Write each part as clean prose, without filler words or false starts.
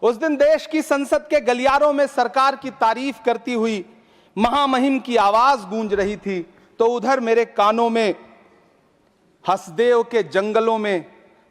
उस दिन देश की संसद के गलियारों में सरकार की तारीफ करती हुई महामहिम की आवाज गूंज रही थी, तो उधर मेरे कानों में हसदेव के जंगलों में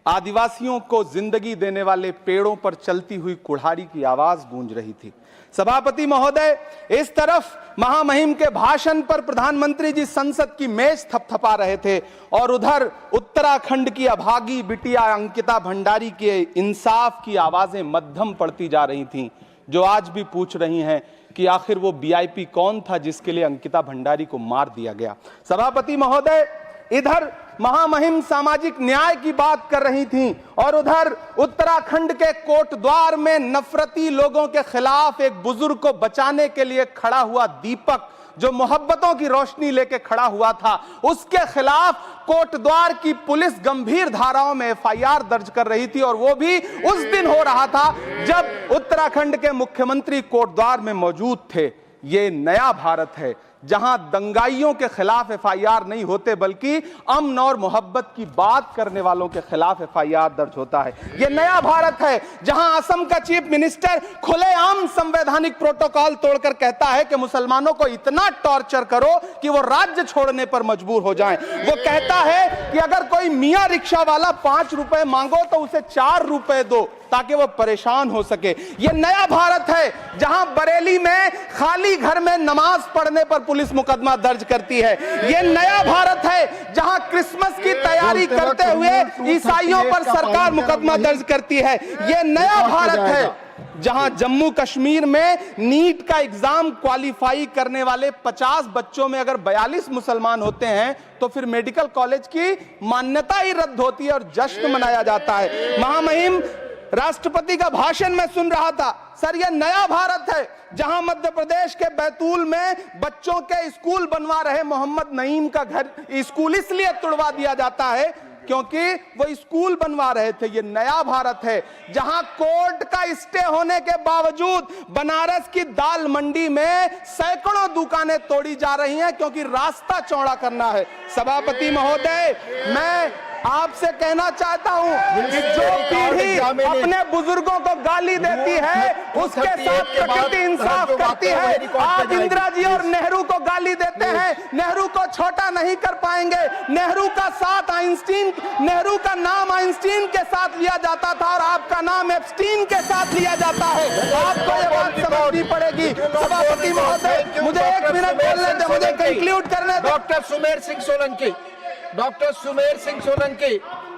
आदिवासियों को जिंदगी देने वाले पेड़ों पर चलती हुई कुल्हाड़ी की आवाज गूंज रही थी। सभापति महोदय, इस तरफ महामहिम के भाषण पर प्रधानमंत्री जी संसद की मेज थपथपा रहे थे और उधर उत्तराखंड की अभागी बिटिया अंकिता भंडारी के इंसाफ की आवाजें मध्यम पड़ती जा रही थीं, जो आज भी पूछ रही हैं कि आखिर वो वीआईपी कौन था जिसके लिए अंकिता भंडारी को मार दिया गया। सभापति महोदय, इधर महामहिम सामाजिक न्याय की बात कर रही थीं और उधर उत्तराखंड के कोटद्वार में नफरती लोगों के खिलाफ एक बुजुर्ग को बचाने के लिए खड़ा हुआ दीपक, जो मोहब्बतों की रोशनी लेके खड़ा हुआ था, उसके खिलाफ कोटद्वार की पुलिस गंभीर धाराओं में एफआईआर दर्ज कर रही थी। और वो भी उस दिन हो रहा था जब उत्तराखंड के मुख्यमंत्री कोटद्वार में मौजूद थे। ये नया भारत है जहां दंगाइयों के खिलाफ एफआईआर नहीं होते, बल्कि अमन और मोहब्बत की बात करने वालों के खिलाफ एफआईआर दर्ज होता है। यह नया भारत है जहां असम का चीफ मिनिस्टर खुलेआम संवैधानिक प्रोटोकॉल तोड़कर कहता है कि मुसलमानों को इतना टॉर्चर करो कि वो राज्य छोड़ने पर मजबूर हो जाएं। वो कहता है कि अगर कोई मियां रिक्शा वाला 5 रुपए मांगो तो उसे 4 रुपए दो ताकि वो परेशान हो सके। यह नया भारत है जहां बरेली में खाली घर में नमाज पढ़ने पर पुलिस मुकदमा दर्ज करती है। यह नया भारत है जहां क्रिसमस की तैयारी करते हुए ईसाइयों पर सरकार मुकदमा दर्ज करती है। यह नया भारत है जहां जम्मू कश्मीर में नीट का एग्जाम क्वालिफाई करने वाले 50 बच्चों में अगर 42 मुसलमान होते हैं तो फिर मेडिकल कॉलेज की मान्यता ही रद्द होती है और जश्न मनाया जाता है। महामहिम राष्ट्रपति का भाषण में सुन रहा था। सर, यह नया भारत है जहां मध्य प्रदेश के बैतूल में बच्चों के स्कूल बनवा रहे मोहम्मद नईम का घर स्कूल इसलिए तुड़वा दिया जाता है क्योंकि वो स्कूल बनवा रहे थे। ये नया भारत है जहां कोर्ट का स्टे होने के बावजूद बनारस की दाल मंडी में सैकड़ों दुकानें तोड़ी जा रही हैं क्योंकि रास्ता चौड़ा करना है। सभापति महोदय, मैं आपसे कहना चाहता हूं कि जो पीढ़ी अपने बुजुर्गों को गाली देती है उसके साथ प्रकृति इंसाफ करती है। आज इंदिरा जी और नेहरू को गाली देते हैं, नेहरू को छोटा नहीं कर पाएंगे। नेहरू का नाम आइंस्टीन के साथ लिया जाता था और आपका नाम एप्स्टीन के साथ लिया जाता है। आपको ये बात समझनी पड़ेगी। सभापति महोदय, मुझे 1 मिनट बोलने दें, मुझे कंक्लूड करने दें। डॉक्टर सुमेर सिंह सोलंकी